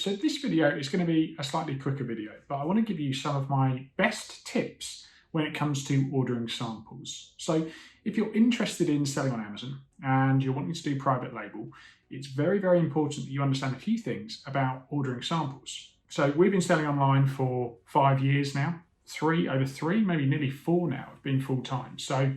So this video is going to be a slightly quicker video, but I want to give you some of my best tips when it comes to ordering samples. So if you're interested in selling on Amazon and you're wanting to do private label, it's very, very important that you understand a few things about ordering samples. So we've been selling online for 5 years now, over three, maybe nearly 4 now, have been full time. So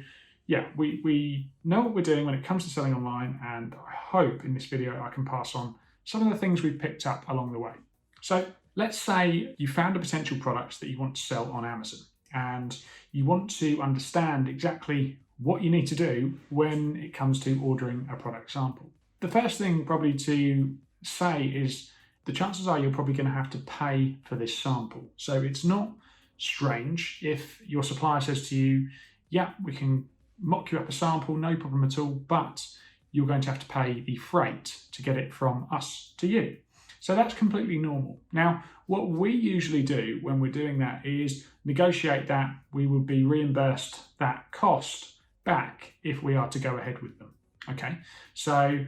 yeah, we know what we're doing when it comes to selling online, and I hope in this video I can pass on some of the things we've picked up along the way. So let's say you found a potential product that you want to sell on Amazon and you want to understand exactly what you need to do when it comes to ordering a product sample. The first thing probably to say is the chances are you're probably going to have to pay for this sample. So it's not strange if your supplier says to you, yeah, we can mock you up a sample, no problem at all, but you're going to have to pay the freight to get it from us to you. So that's completely normal. Now, what we usually do when we're doing that is negotiate that we will be reimbursed that cost back if we are to go ahead with them. Okay, so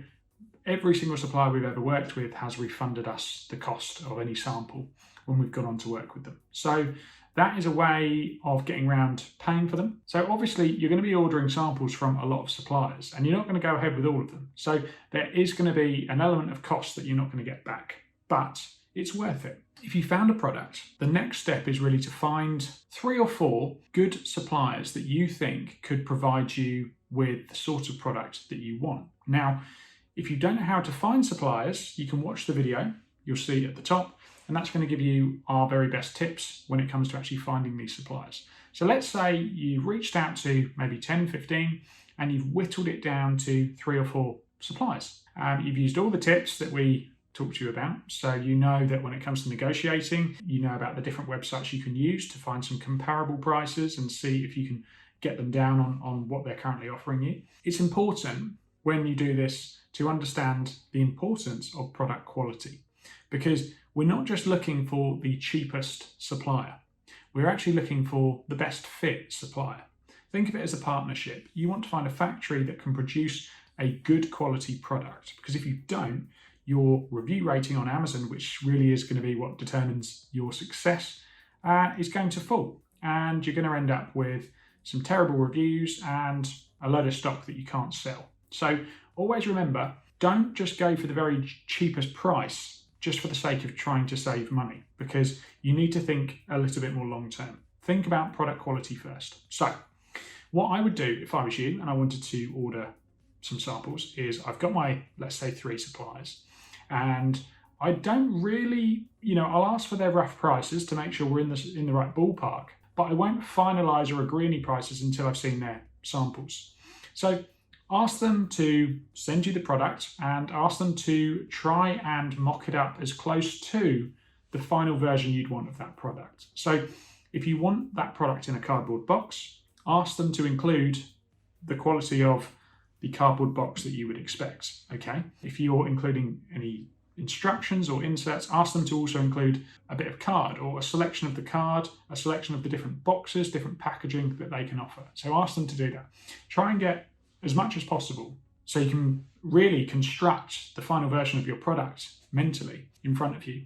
every single supplier we've ever worked with has refunded us the cost of any sample when we've gone on to work with them. So that is a way of getting around paying for them. So obviously you're going to be ordering samples from a lot of suppliers and you're not going to go ahead with all of them. So there is going to be an element of cost that you're not going to get back, but it's worth it. If you found a product, the next step is really to find 3 or 4 good suppliers that you think could provide you with the sort of product that you want. Now, if you don't know how to find suppliers, you can watch the video, you'll see at the top, and that's going to give you our very best tips when it comes to actually finding these suppliers. So let's say you've reached out to maybe 10, 15, and you've whittled it down to 3 or 4 suppliers. You've used all the tips that we talked to you about. So you know that when it comes to negotiating, you know about the different websites you can use to find some comparable prices and see if you can get them down on what they're currently offering you. It's important when you do this to understand the importance of product quality, because we're not just looking for the cheapest supplier. We're actually looking for the best fit supplier. Think of it as a partnership. You want to find a factory that can produce a good quality product, because if you don't, your review rating on Amazon, which really is going to be what determines your success, is going to fall. And you're going to end up with some terrible reviews and a load of stock that you can't sell. So always remember, don't just go for the very cheapest price just for the sake of trying to save money, because you need to think a little bit more long term. Think about product quality first. So what I would do if I was you and I wanted to order some samples is I've got my, let's say, 3 suppliers, and I don't really, I'll ask for their rough prices to make sure we're in the right ballpark, but I won't finalize or agree any prices until I've seen their samples. So ask them to send you the product and ask them to try and mock it up as close to the final version you'd want of that product. So if you want that product in a cardboard box, ask them to include the quality of the cardboard box that you would expect, okay? If you're including any instructions or inserts, ask them to also include a bit of card or a selection of the card, a selection of the different boxes, different packaging that they can offer. So ask them to do that. Try and get as much as possible so you can really construct the final version of your product mentally in front of you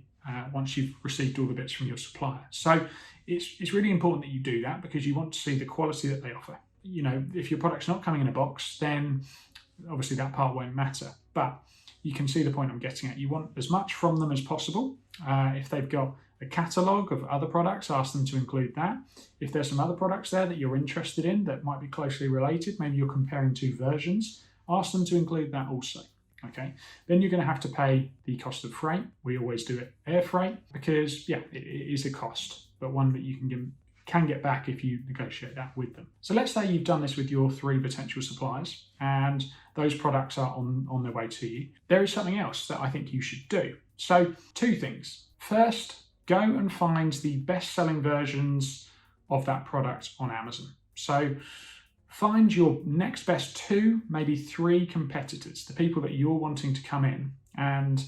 once you've received all the bits from your supplier. So it's really important that you do that, because you want to see the quality that they offer. If your product's not coming in a box, then obviously that part won't matter, but you can see the point I'm getting at. You want as much from them as possible. If they've got a catalogue of other products, ask them to include that. If there's some other products there that you're interested in that might be closely related, maybe you're comparing 2 versions, ask them to include that also. Okay, then you're going to have to pay the cost of freight. We always do it air freight, because yeah, it is a cost, but one that you can get back if you negotiate that with them. So let's say you've done this with your 3 potential suppliers and those products are on their way to you. There is something else that I think you should do. So 2 things. First, go and find the best-selling versions of that product on Amazon. So find your next best 2, maybe 3 competitors, the people that you're wanting to come in and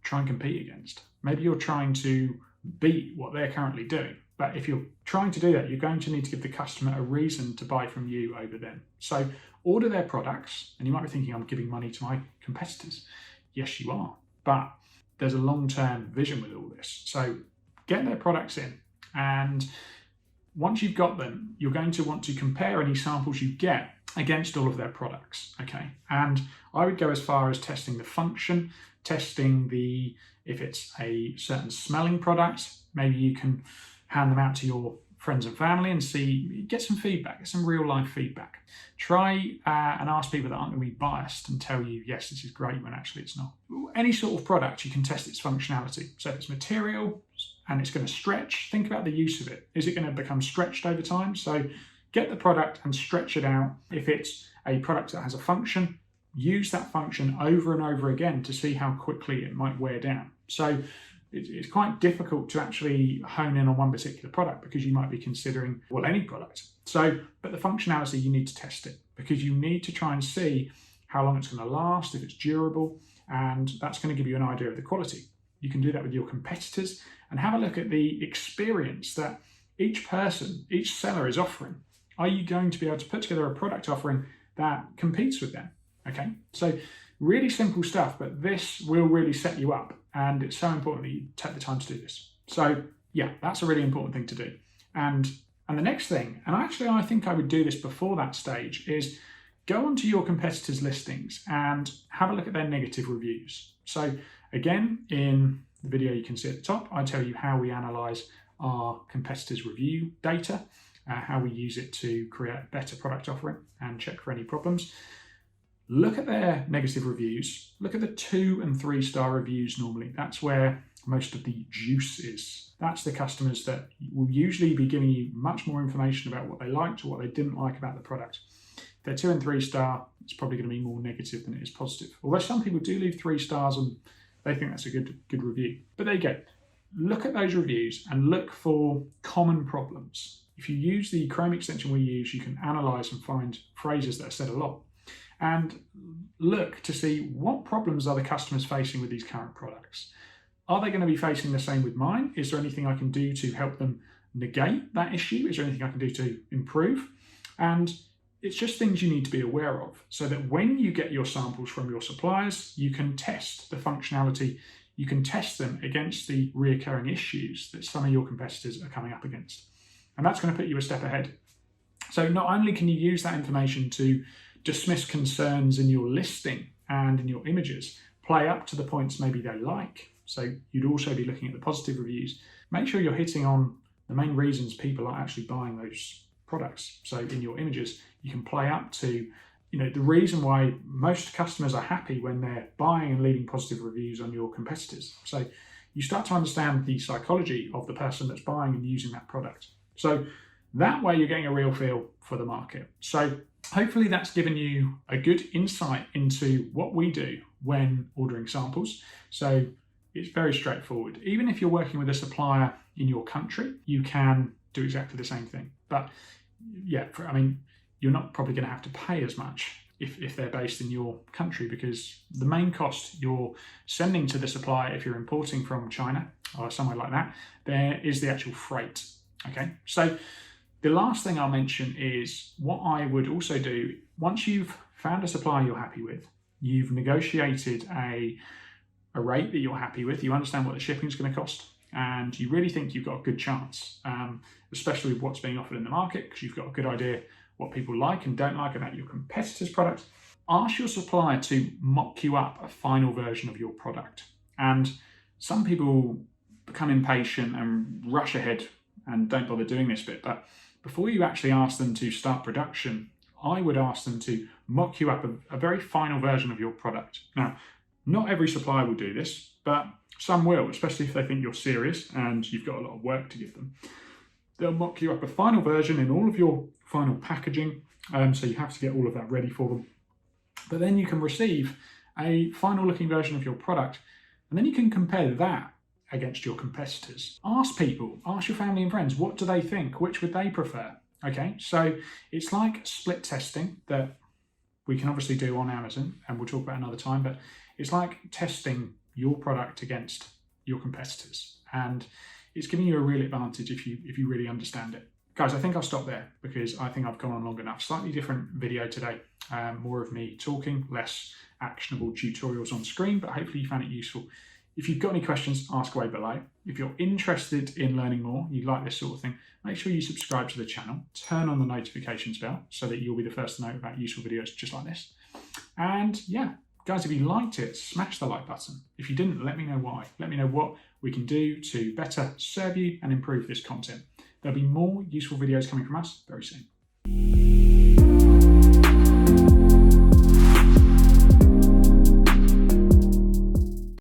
try and compete against. Maybe you're trying to beat what they're currently doing. But if you're trying to do that, you're going to need to give the customer a reason to buy from you over them. So order their products, and you might be thinking, I'm giving money to my competitors. Yes, you are. But there's a long-term vision with all this. So get their products in, and once you've got them, you're going to want to compare any samples you get against all of their products, okay? And I would go as far as testing the function, testing if it's a certain smelling product, maybe you can hand them out to your friends and family and get some feedback, get some real life feedback. Try and ask people that aren't going to be biased and tell you, yes, this is great, when actually it's not. Any sort of product, you can test its functionality. So if it's material and it's going to stretch, think about the use of it. Is it going to become stretched over time? So get the product and stretch it out. If it's a product that has a function, use that function over and over again to see how quickly it might wear down. So it's quite difficult to actually hone in on one particular product because you might be considering, well, any product. So, but the functionality, you need to test it because you need to try and see how long it's going to last, if it's durable, and that's going to give you an idea of the quality. You can do that with your competitors and have a look at the experience that each person, each seller is offering. Are you going to be able to put together a product offering that competes with them? Okay, so really simple stuff, but this will really set you up, and it's so important that you take the time to do this. So yeah, that's a really important thing to do. And the next thing, and actually I think I would do this before that stage, is go onto your competitors' listings and have a look at their negative reviews. So again, in the video you can see at the top, I tell you how we analyze our competitors' review data, how we use it to create a better product offering and check for any problems. Look at their negative reviews. Look at the 2 and 3 star reviews normally. That's where most of the juice is. That's the customers that will usually be giving you much more information about what they liked or what they didn't like about the product. If they're 2 and 3 star, it's probably going to be more negative than it is positive. Although some people do leave 3 stars and they think that's a good review. But there you go. Look at those reviews and look for common problems. If you use the Chrome extension we use, you can analyze and find phrases that are said a lot. And look to see what problems are the customers facing with these current products. Are they going to be facing the same with mine? Is there anything I can do to help them negate that issue? Is there anything I can do to improve? And it's just things you need to be aware of so that when you get your samples from your suppliers, you can test the functionality, you can test them against the reoccurring issues that some of your competitors are coming up against. And that's going to put you a step ahead. So not only can you use that information to dismiss concerns in your listing and in your images, play up to the points maybe they like. So you'd also be looking at the positive reviews. Make sure you're hitting on the main reasons people are actually buying those products. So in your images, you can play up to, the reason why most customers are happy when they're buying and leaving positive reviews on your competitors. So you start to understand the psychology of the person that's buying and using that product. So that way you're getting a real feel for the market. So hopefully that's given you a good insight into what we do when ordering samples. So it's very straightforward. Even if you're working with a supplier in your country, you can do exactly the same thing. But yeah, you're not probably going to have to pay as much if they're based in your country, because the main cost you're sending to the supplier, if you're importing from China or somewhere like that, there is the actual freight. Okay, so the last thing I'll mention is what I would also do once you've found a supplier you're happy with, you've negotiated a rate that you're happy with, you understand what the shipping is going to cost, and you really think you've got a good chance, especially with what's being offered in the market, because you've got a good idea what people like and don't like about your competitors' products. Ask your supplier to mock you up a final version of your product. And some people become impatient and rush ahead and don't bother doing this bit, but before you actually ask them to start production, I would ask them to mock you up a very final version of your product. Now, not every supplier will do this, but some will, especially if they think you're serious and you've got a lot of work to give them. They'll mock you up a final version in all of your final packaging, so you have to get all of that ready for them. But then you can receive a final looking version of your product, and then you can compare that against your competitors. Ask people, ask your family and friends, what do they think? Which would they prefer? Okay, so it's like split testing that we can obviously do on Amazon, and we'll talk about another time, but it's like testing your product against your competitors. And it's giving you a real advantage if you really understand it. Guys, I think I'll stop there because I think I've gone on long enough. Slightly different video today, more of me talking, less actionable tutorials on screen, but hopefully you found it useful. If you've got any questions, ask away below. If you're interested in learning more, you like this sort of thing, make sure you subscribe to the channel, turn on the notifications bell so that you'll be the first to know about useful videos just like this. And yeah, guys, if you liked it, smash the like button. If you didn't, let me know why. Let me know what we can do to better serve you and improve this content. There'll be more useful videos coming from us very soon.